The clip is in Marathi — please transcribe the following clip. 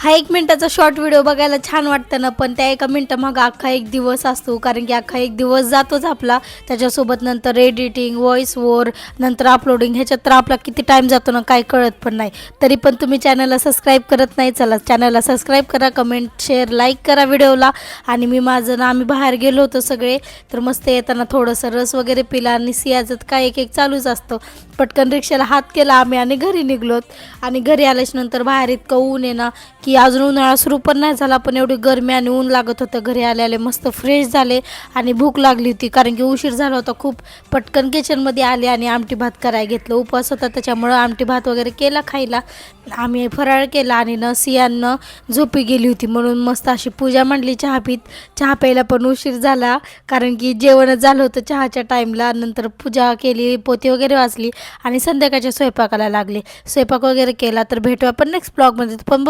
हा 1 मिनिटाचा शॉर्ट व्हिडिओ बघायला छान वाटतं ना, पण त्या 1 मिनिटामागं अख्खा 1 दिवस असतो. कारण की अख्खा 1 दिवस जातोच आपला. त्याच्यासोबत नंतर एडिटिंग, व्हॉईस ओव्हर, नंतर अपलोडिंग ह्याच्यात तर आपला किती टाईम जातो ना काय कळत पण नाही. तरी पण तुम्ही चॅनलला सबस्क्राईब करत नाही. चला चॅनलला सबस्क्राईब करा, कमेंट, शेअर, लाईक करा व्हिडिओला. आणि आम्ही बाहेर गेलो होतो सगळे, तर मस्त येताना थोडंसं रस वगैरे पिला आणि सियाचं काय एक चालूच असतं. पटकन रिक्षाला हात केला आम्ही आणि घरी निघलोत. आणि घरी आल्याच्या नंतर बाहेर इतकं ऊन आहे ना की अजून उन्हाळा सुरू पण नाही झाला, पण एवढी गरमी आणि ऊन लागत होतं. घरी आले मस्त फ्रेश झाले आणि भूक लागली होती कारण की उशीर झाला होता खूप. पटकन किचनमध्ये आले आणि आमटी भात करायला घेतलं. उपवास होता त्याच्यामुळं आमटी भात वगैरे केला खायला. आम्ही फराळ केला आणि सियानं झोपी गेली होती म्हणून मस्त अशी पूजा मांडली चहा पीत. चहा प्यायला पण उशीर झाला कारण की जेवणच झालं होतं चहाच्या टाईमला. नंतर पूजा केली, पोती वगैरे वाचली आणि संध्याकाळच्या स्वयंपाकाला लागले. स्वयंपाक वगैरे केला. तर भेटू आपण नेक्स्ट ब्लॉगमध्ये. पण